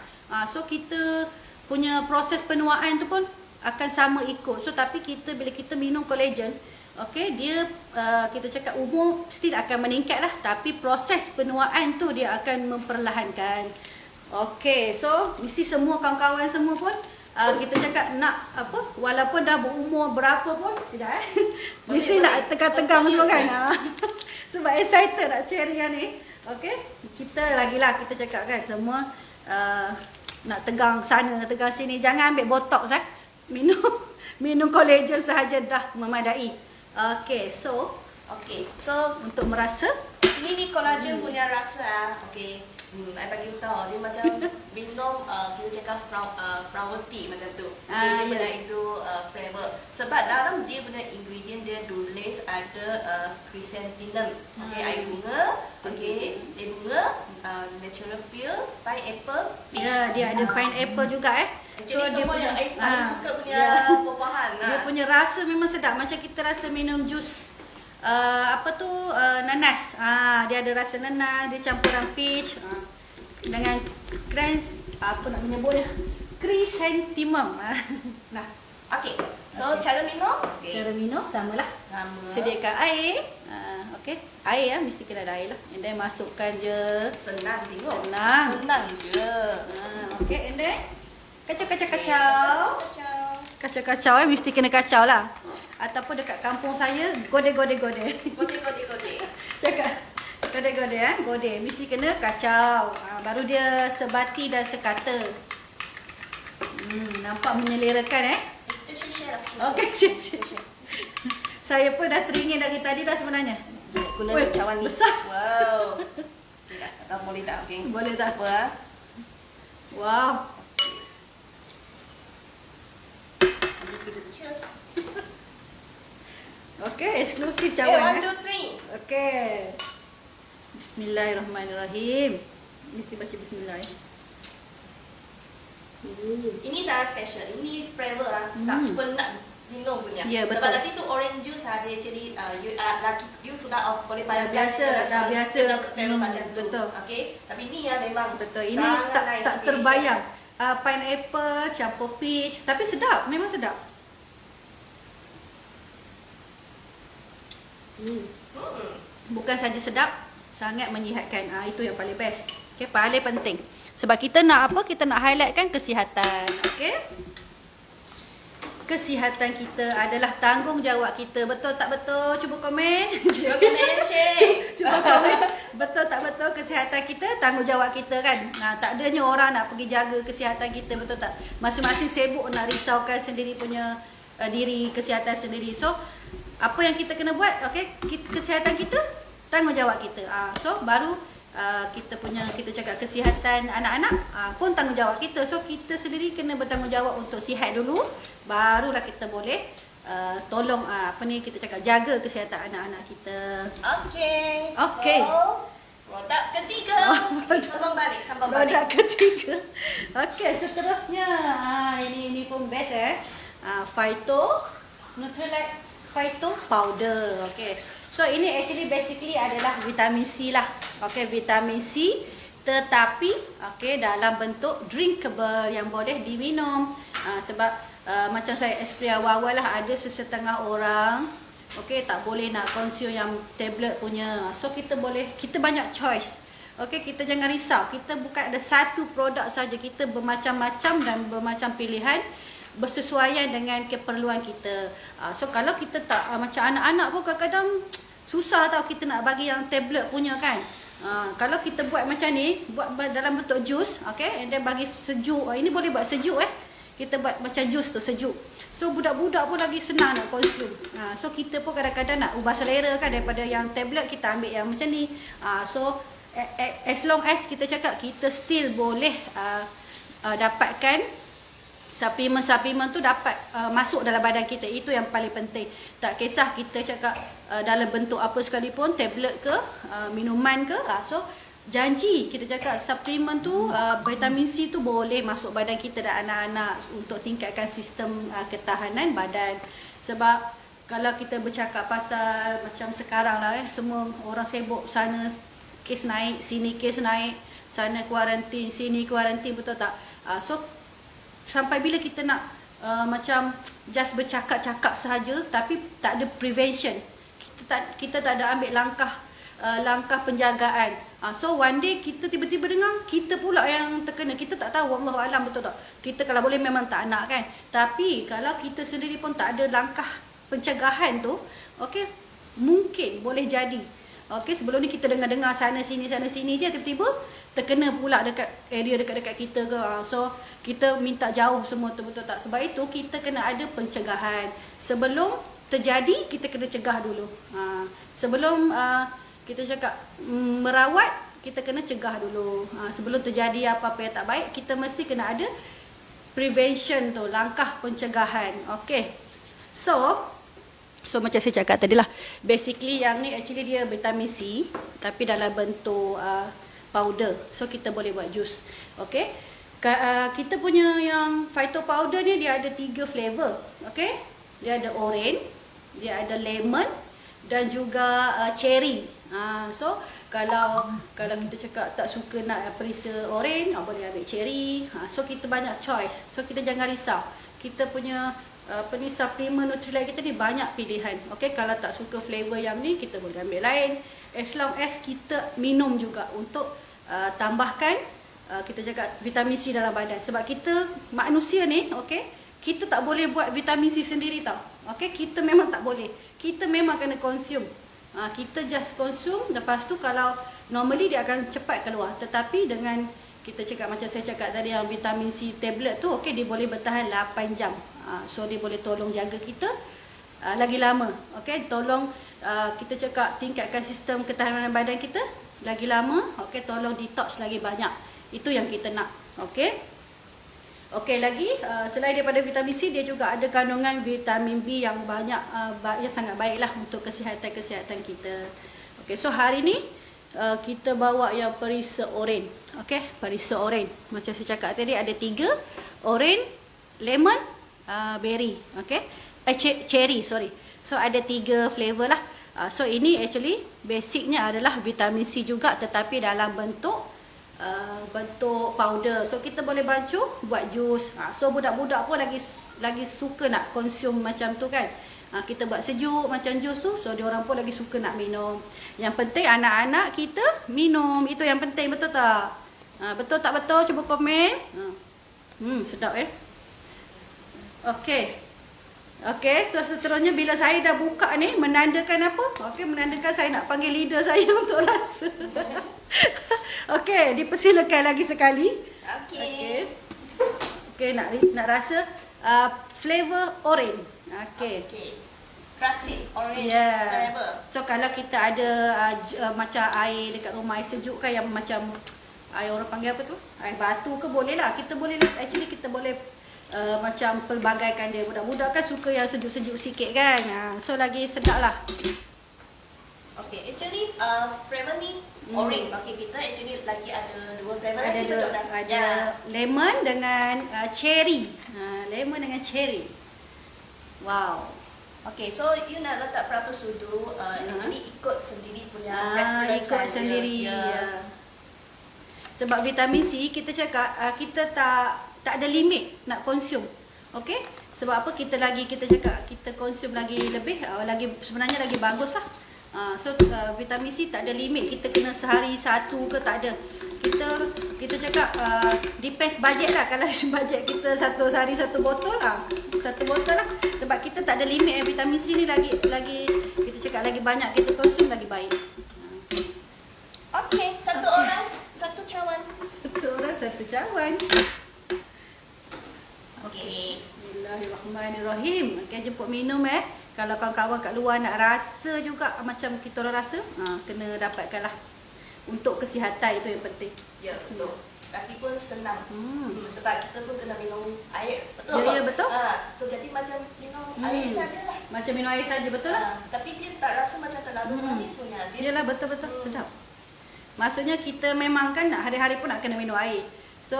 So kita punya proses penuaan tu pun akan sama ikut. So tapi kita bila kita minum collagen, okey, dia kita cakap umur still akan meningkat lah, tapi proses penuaan tu dia akan memperlahankan. Okey, so mesti semua kawan-kawan semua pun kita cakap nak walaupun dah berumur berapa pun tidak mesti nak tegang-tegang semua kan. Sebab excited nak share yang ni. Okey, kita lagilah kita cakap kan semua nak tegang sana, tegang sini, jangan ambil botox minum collagen sahaja dah memadai. Okey, so untuk merasa ini collagen punya rasa. Okey, I bagi tahu dia macam minum kita cakap flower tea macam tu. Dia punya itu flavor. Sebab dalam dia punya ingredient dia tulis ada chrysanthemum. Okey, air bunga. Okey, air bunga, natural peel, pineapple. Ya, dia ada pineapple juga Jadi so, semua yang paling suka punya buah-buahan. Dia punya rasa memang sedap. Macam kita rasa minum jus nanas. Dia ada rasa nanas, dia campuran peach dengan chrysanthemum. Nah, okey. So cara minum? Cara minum samalah. Sediakan air. Okey, air mesti kena ada air lah. And then masukkan je. Senang tengok. Senang je. Okey, and then kacau mesti kena kacau lah. Ataupun dekat kampung saya gode cakap gode mesti kena kacau. Baru dia sebati dan sekata. Nampak menyelerakan Kita share lah. Okey, share. Saya pun dah teringin dari tadi dah sebenarnya. Gula cawan ni besar. Wow. Tak boleh tak? Okey. Boleh tak? Apa? Wow. Cheers. Okey, eksklusif cawan. 1, 2, 3. Okey. Bismillahirrahmanirrahim. Mesti baca bismillah Ini sangat special. Ini flavor tak pernah minum punya. Ya, betul. Sebab nanti tu orange juice dia jadi you sudah boleh bayar biasa macam tu. Betul. Okey. Tapi ni memang betul. Ini tak terbayang. Pineapple, campur peach, tapi sedap, memang sedap. Bukan saja sedap, sangat menyihatkan. Itu yang paling best. Okey, paling penting. Sebab kita nak kita nak highlightkan kesihatan. Okey. kesihatan kita adalah tanggungjawab kita. Betul tak betul? Cuba komen. Cuba komen, share. Cuba komen. Betul tak betul kesihatan kita tanggungjawab kita kan? Nah, tak adanya orang nak pergi jaga kesihatan kita, betul tak? Masing-masing sibuk nak risaukan sendiri punya diri, kesihatan sendiri. So, apa yang kita kena buat? Okey, kesihatan kita tanggungjawab kita. So, baru kita cakap kesihatan anak-anak pun tanggungjawab kita. So kita sendiri kena bertanggungjawab untuk sihat dulu, barulah kita boleh tolong kita cakap jaga kesihatan anak-anak kita. Okey. Okey. So, produk ketiga. Sambung balik. Produk ketiga. Okey, seterusnya ini pun best Phyto Nutrilite Phyto Powder. Okey. So ini actually basically adalah vitamin C lah. Okey, vitamin C tetapi dalam bentuk drinkable yang boleh diminum. Sebab macam saya explain awal-awal lah, ada sesetengah orang tak boleh nak consume yang tablet punya. So kita banyak choice. Okey, kita jangan risau. Kita bukan ada satu produk saja. Kita bermacam-macam dan bermacam pilihan bersesuaian dengan keperluan kita. So kalau kita tak macam anak-anak pun kadang-kadang susah tau kita nak bagi yang tablet punya kan. Kalau kita buat macam ni, buat dalam bentuk jus, and then bagi sejuk. Ini boleh buat sejuk Kita buat macam jus tu sejuk. So budak-budak pun lagi senang nak consume. So kita pun kadang-kadang nak ubah selera kan, daripada yang tablet kita ambil yang macam ni. So as long as kita cakap kita still boleh dapatkan suplemen tu dapat masuk dalam badan kita. Itu yang paling penting. Tak kisah kita cakap dalam bentuk apa sekalipun, tablet ke, minuman ke. So janji kita cakap suplemen tu, vitamin C tu boleh masuk badan kita dan anak-anak untuk tingkatkan sistem ketahanan badan. Sebab kalau kita bercakap pasal macam sekarang lah semua orang sibuk, sana kes naik, sini kes naik, sana kuarantin, sini kuarantin, betul tak? So sampai bila kita nak macam just bercakap-cakap sahaja tapi tak ada prevention. Kita tak ada ambil langkah penjagaan. So one day kita tiba-tiba dengar kita pula yang terkena. Kita tak tahu, wallahualam, betul tak? Kita kalau boleh memang tak nak kan. Tapi kalau kita sendiri pun tak ada langkah pencegahan tu, mungkin boleh jadi. Sebelum ni kita dengar-dengar sana sini je, tiba-tiba terkena pula dekat area dekat-dekat kita ke. So kita minta jauh semua tu, betul tak? Sebab itu kita kena ada pencegahan. Sebelum terjadi kita kena cegah dulu. Sebelum kita cakap merawat, kita kena cegah dulu. Sebelum terjadi apa-apa yang tak baik, kita mesti kena ada prevention tu, langkah pencegahan. So macam saya cakap tadi lah, basically yang ni actually dia vitamin C tapi dalam bentuk powder. So kita boleh buat jus. Kita punya yang phyto powder ni dia ada 3 flavor. Dia ada orange, dia ada lemon dan juga cherry. So kalau kita cakap tak suka nak perisa orange, boleh ambil cherry. So kita banyak choice. So kita jangan risau. Kita punya suplemen Nutrilite kita ni banyak pilihan. Kalau tak suka flavor yang ni, kita boleh ambil lain. As long as kita minum juga untuk tambahkan kita cakap vitamin C dalam badan. Sebab kita manusia ni, kita tak boleh buat vitamin C sendiri tau. Kita memang tak boleh. Kita memang kena consume. Kita just consume, lepas tu kalau normally dia akan cepat keluar. Tetapi dengan kita cakap macam saya cakap tadi, yang vitamin C tablet tu, dia boleh bertahan 8 jam. So dia boleh tolong jaga kita lagi lama. Tolong kita cakap tingkatkan sistem ketahanan badan kita lagi lama. Tolong detox lagi banyak. Itu yang kita nak. Lagi selain daripada vitamin C, dia juga ada kandungan vitamin B yang banyak, yang sangat baiklah untuk kesihatan kita. So hari ni kita bawa yang perisa orange. Perisa orange. Macam saya cakap tadi ada 3, orange, lemon, berry. Cherry, sorry. So ada 3 flavor lah. So ini actually basicnya adalah vitamin C juga, tetapi dalam bentuk powder. So kita boleh bancuh buat jus. So budak-budak pun lagi suka nak consume macam tu kan. Kita buat sejuk macam jus tu, so diorang pun lagi suka nak minum. Yang penting anak-anak kita minum, itu yang penting, betul tak? Betul tak betul? Cuba komen. Sedap Okey, so seterusnya bila saya dah buka ni menandakan apa? Okey, menandakan saya nak panggil leader saya untuk rasa. Okey, dipersilakan lagi sekali. Okey. Okey, nak rasa flavor orange. Okey. Okey. Classic orange Yeah. flavor. So kalau kita ada macam air dekat rumah, air sejuk kan, yang macam air orang panggil apa tu? Air batu ke, boleh lah. Kita boleh, actually kita boleh macam pelbagaikan dia. Budak-budak kan suka yang sejuk-sejuk sikit kan. So lagi sedap lah. Okay, actually flavor ni orange. Okay, kita actually lagi ada dua flavor Ada lagi, betul tak? ada lemon dengan cherry. Lemon dengan cherry. Wow. Okay, so you nak letak berapa sudu, actually ikut sendiri punya preference Ikut saja. sendiri. Ya. Sebab vitamin C kita cakap kita tak ada limit nak konsum. Okey? Sebab apa kita cakap kita konsum lagi lebih lagi sebenarnya lagi bagus lah. So vitamin C tak ada limit, kita kena sehari satu ke tak ada. Kita cakap depends bajet lah. Kalau bajet kita satu hari satu botol lah. Satu botol lah. Sebab kita tak ada limit vitamin C ni lagi kita cakap lagi banyak kita konsum lagi baik. Okay, satu orang satu cawan. Satu orang satu cawan. Okay. Bismillahirrahmanirrahim. Okey, jemput minum Kalau kawan-kawan kat luar nak rasa juga macam kita orang rasa, kena dapatkanlah. Untuk kesihatan itu yang penting. Ya, betul. Lagi pun senang. Sebab kita pun kena minum air. Betul? Ya, betul. So jadi macam minum air sajalah. Macam minum air saja, betul lah. Tapi dia tak rasa macam terlalu manis punya. Yalah, betul-betul sedap. Maksudnya kita memang kan hari-hari pun nak kena minum air. So,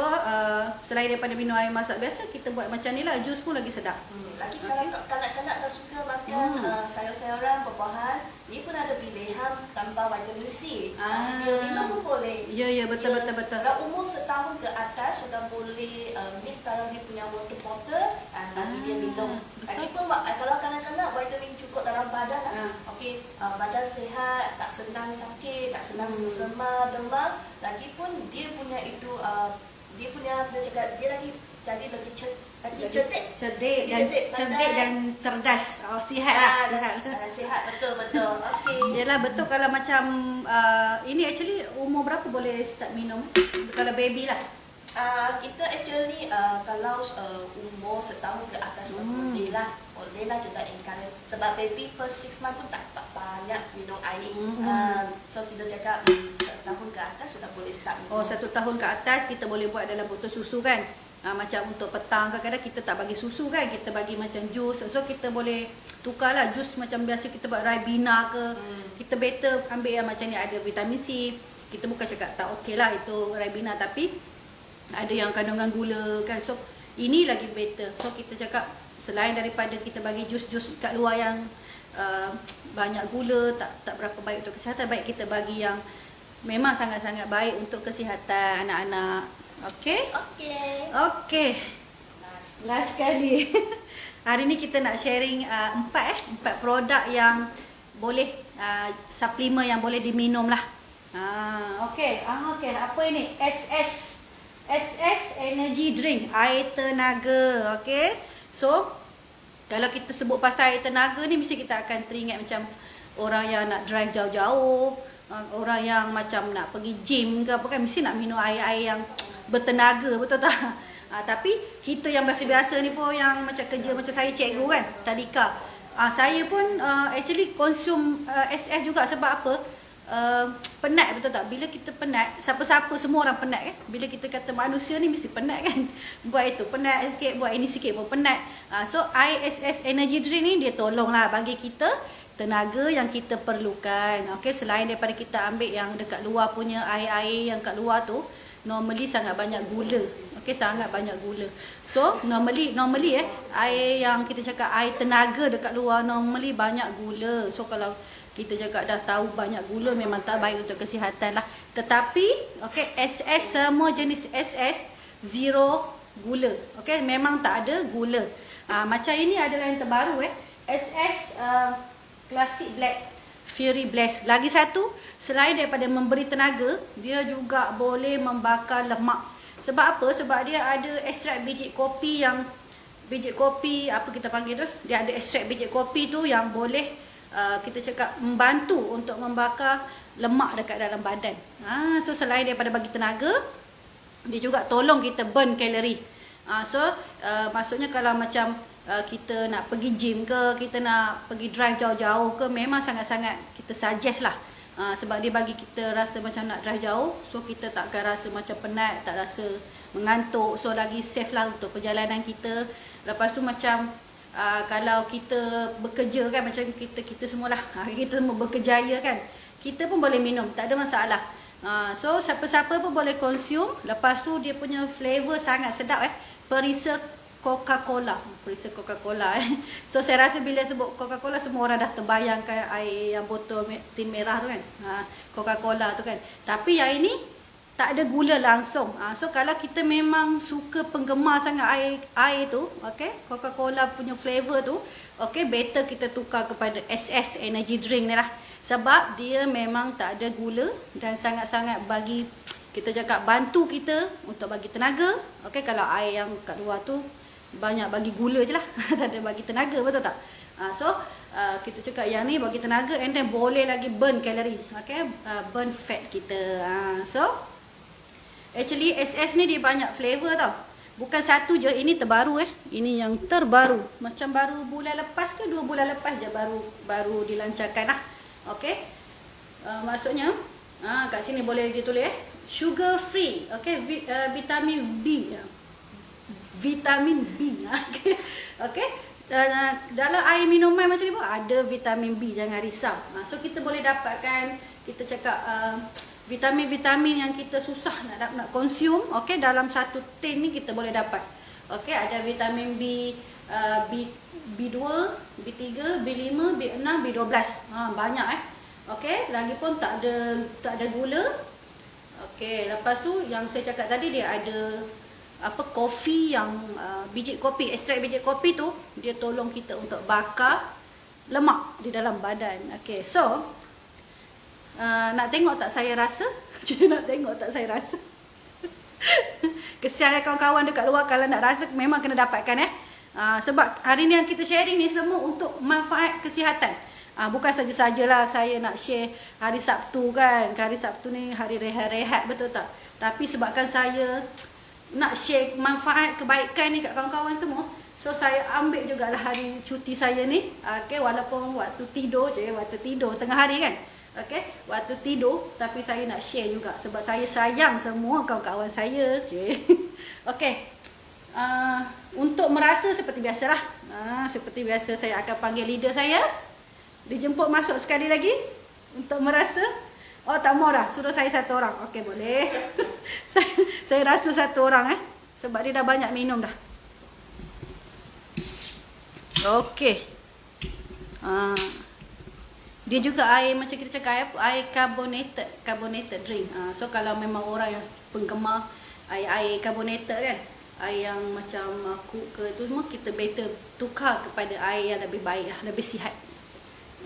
selain daripada minum air masak biasa, kita buat macam ni lah, jus pun lagi sedap. Lagi kalau kanak-kanak tak suka makan sayur-sayuran, buah-buahan, dia pun ada pilihan tanpa vitamin C. Kasih dia minum pun boleh. Ya, betul. Kalau umur setahun ke atas, sudah boleh mix dalam dia punya water bottle, bagi dia minum. Lagipun kalau kanak-kanak vitamin cukup dalam badan, okey, badan sihat, tak senang sakit, tak senang sesama, demam, lagipun dia punya itu dia lagi jadi lagi cerdik dan cerdas. Sihat lah. Sihat, betul. Okey. Yalah, betul. Kalau macam ini actually umur berapa boleh start minum? Kalau baby lah. Kita actually kalau umur setahun ke atas boleh lah kita encourage. Sebab baby first 6 months pun tak banyak minum air. So kita cakap setahun ke atas sudah boleh start minum. 1 tahun ke atas kita boleh buat dalam botol susu kan. Macam untuk petang kadang-kadang kita tak bagi susu kan, kita bagi macam jus. So kita boleh tukarlah jus macam biasa kita buat Ribena ke. Kita better ambil yang macam ni ada vitamin C. Kita bukan cakap tak okey lah itu Ribena, tapi ada yang kandungan gula kan. So ini lagi better. So kita cakap selain daripada kita bagi jus-jus kat luar yang banyak gula, tak berapa baik untuk kesihatan, baik kita bagi yang memang sangat-sangat baik untuk kesihatan anak-anak. Okey? Okey. Last kali. Hari ni kita nak sharing 4 produk yang boleh suplemen yang boleh diminum lah. Okey. Okey, apa ini? SS Energy Drink, air tenaga. Okey. So, kalau kita sebut pasal air tenaga ni, mesti kita akan teringat macam orang yang nak drive jauh-jauh, orang yang macam nak pergi gym ke apa kan, mesti nak minum air-air yang bertenaga, betul tak? Tapi kita yang biasa-biasa ni pun yang macam kerja macam saya cikgu kan, tadika. Saya pun actually konsum SS juga sebab apa? Penat, betul tak? Bila kita penat, siapa-siapa semua orang penat kan. Bila kita kata manusia ni mesti penat kan. Buat itu penat sikit, buat ini sikit pun penat. So ISS Energy Drink ni dia tolonglah bagi kita tenaga yang kita perlukan. Okey, selain daripada kita ambil yang dekat luar punya air-air yang kat luar tu, normally sangat banyak gula. Okey, sangat banyak gula. So normally air yang kita cakap air tenaga dekat luar normally banyak gula. So kalau kita cakap dah tahu banyak gula memang tak baik untuk kesihatan lah. Tetapi okey, SS semua jenis SS zero gula. Okey, memang tak ada gula. Macam ini adalah yang terbaru SS Classic Black Fury Blast. Lagi satu, selain daripada memberi tenaga, dia juga boleh membakar lemak. Sebab apa? Sebab dia ada ekstrak biji kopi yang biji kopi, apa kita panggil tu, dia ada ekstrak biji kopi tu yang boleh kita cakap membantu untuk membakar lemak dekat dalam badan. So selain daripada bagi tenaga, dia juga tolong kita burn kalori. Maksudnya kalau macam kita nak pergi gym ke, kita nak pergi drive jauh-jauh ke, memang sangat-sangat kita suggest lah. Sebab dia bagi kita rasa macam nak drive jauh, so kita tak akan rasa macam penat, tak rasa mengantuk, so lagi safe lah untuk perjalanan kita. Lepas tu macam kalau kita bekerja kan, macam kita semualah, kita semua berkejaya kan, kita pun boleh minum, tak ada masalah. So siapa-siapa pun boleh consume. Lepas tu dia punya flavor sangat sedap perisa Coca-Cola. So saya rasa bila sebut Coca-Cola, semua orang dah terbayangkan air yang botol tin merah tu kan, Coca-Cola tu kan. Tapi yang ini tak ada gula langsung. So kalau kita memang suka, penggemar sangat air tu, Coca-Cola punya flavor tu, better kita tukar kepada SS energy drink ni lah. Sebab dia memang tak ada gula dan sangat-sangat bagi, kita cakap, bantu kita untuk bagi tenaga. Kalau air yang kat luar tu banyak bagi gula je lah, tak ada bagi tenaga, betul tak? Kita cakap yang ni bagi tenaga, and then boleh lagi burn kalori, burn fat kita. So actually SS ni dia banyak flavor tau, bukan satu je. Ini terbaru ini yang terbaru, macam baru bulan lepas ke 2 bulan lepas je baru dilancarkan lah. Maksudnya kat sini boleh ditulis sugar free, vitamin B, vitamin B. Dalam air minuman macam ni pun ada vitamin B, jangan risau. So kita boleh dapatkan, kita cakap vitamin-vitamin yang kita susah nak consume, dalam satu tin ni kita boleh dapat. Ada vitamin B, B2, B3, B5, B6, B12. Banyak lagipun tak ada gula. Lepas tu yang saya cakap tadi, dia ada kopi yang biji kopi, ekstrak biji kopi tu, dia tolong kita untuk bakar lemak di dalam badan. So nak tengok tak saya rasa? Nak tengok tak saya rasa? Kesian kawan-kawan dekat luar, kalau nak rasa memang kena dapatkan sebab hari ni yang kita sharing ni semua untuk manfaat kesihatan. Bukan saja-sajalah saya nak share hari Sabtu kan. Hari Sabtu ni hari rehat-rehat, betul tak? Tapi sebabkan saya nak share manfaat kebaikan ni kat kawan-kawan semua, so saya ambil jugalah hari cuti saya ni. Walaupun waktu tidur tengah hari kan, waktu tidur, tapi saya nak share juga sebab saya sayang semua kawan-kawan saya. Untuk merasa seperti biasalah. Seperti biasa saya akan panggil leader saya, dijemput masuk sekali lagi untuk merasa. Tak mau dah, suruh saya satu orang. Boleh. saya rasa satu orang sebab dia dah banyak minum dah. Dia juga air, macam kita cakap, air carbonated drink. So kalau memang orang yang penggemar air carbonated kan, air yang macam Coke ke tu semua, kita better tukar kepada air yang lebih baik lah, lebih sihat.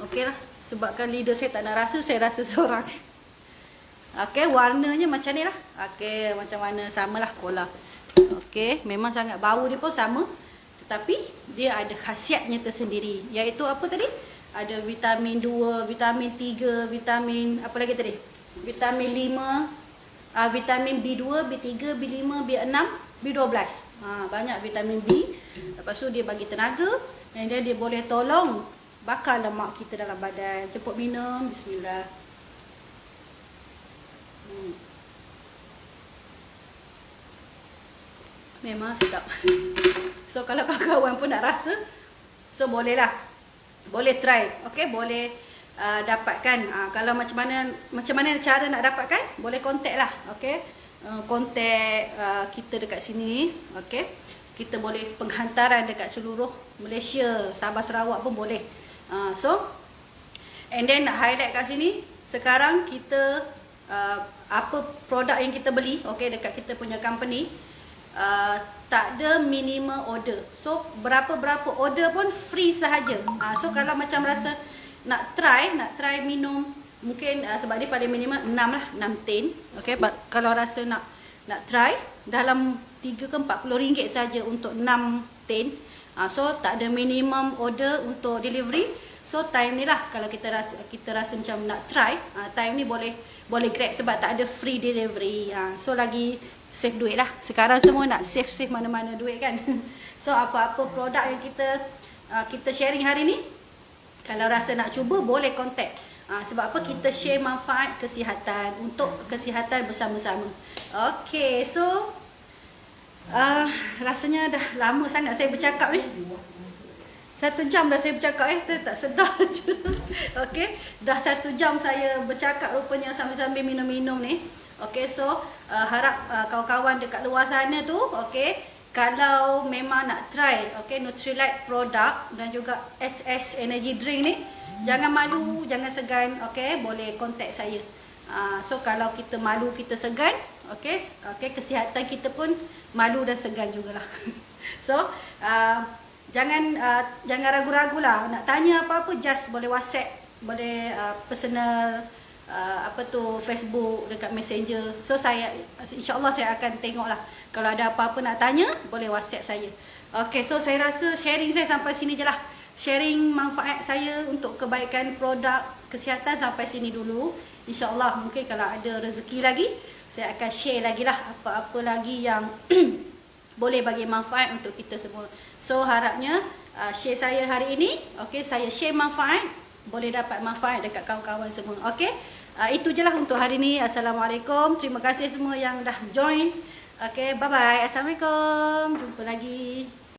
Lah, sebabkan leader saya tak nak rasa, saya rasa seorang. Warnanya macam ni lah. Macam warna samalah cola. Memang sangat bau dia pun sama, tetapi dia ada khasiatnya tersendiri, iaitu apa tadi? Ada vitamin 2, vitamin 3, vitamin apa lagi tadi? Vitamin 5, vitamin B2, B3, B5, B6, B12. Banyak vitamin B. Lepas tu dia bagi tenaga, dan dia boleh tolong bakar lemak kita dalam badan. Cepat minum. Bismillah. Memang sedap. So kalau kawan-kawan pun nak rasa, so bolehlah, boleh try. Boleh dapatkan. Kalau macam mana cara nak dapatkan, boleh contact lah. Contact kita dekat sini. Kita boleh penghantaran dekat seluruh Malaysia, Sabah, Sarawak pun boleh. And then nak highlight kat sini, sekarang kita apa produk yang kita beli, dekat kita punya company, tak ada minimum order. So berapa-berapa order pun free sahaja. So kalau macam rasa nak try minum, mungkin sebab dia paling minimum 6 lah, 6 tin. Kalau rasa nak try, dalam 3 ke 40 ringgit saja untuk 6 tin. So tak ada minimum order untuk delivery. So time ni lah kalau kita rasa macam nak try, time ni boleh grab sebab tak ada free delivery. So lagi save duit lah. Sekarang semua nak save mana-mana duit kan. So apa-apa produk yang kita sharing hari ni, kalau rasa nak cuba boleh contact. Sebab apa? Kita share manfaat kesihatan untuk kesihatan bersama-sama. Okay, so rasanya dah lama sangat saya bercakap ni. 1 jam dah saya bercakap tak sedar je. Okay, dah 1 jam saya bercakap rupanya sambil-sambil minum-minum ni. Okay, so harap kawan-kawan dekat luar sana tu, okay, kalau memang nak try, okay, Nutrilite produk dan juga SS Energy Drink ni, jangan malu, jangan segan, okay, boleh contact saya. So kalau kita malu, kita segan, okay, kesihatan kita pun malu dan segan jugalah. So jangan ragu-ragu lah nak tanya apa-apa, just boleh WhatsApp, boleh personal Facebook dekat Messenger. So saya insya-Allah saya akan tengoklah. Kalau ada apa-apa nak tanya, boleh WhatsApp saya. Okay, so saya rasa sharing saya sampai sini je lah. Sharing manfaat saya untuk kebaikan produk kesihatan sampai sini dulu. InsyaAllah mungkin kalau ada rezeki lagi, saya akan share lagi lah apa-apa lagi yang boleh bagi manfaat untuk kita semua. So harapnya share saya hari ini, okay, saya share manfaat, boleh dapat manfaat dekat kawan-kawan semua. Okay, itu je lah untuk hari ini. Assalamualaikum. Terima kasih semua yang dah join. Okay, bye-bye. Assalamualaikum. Jumpa lagi.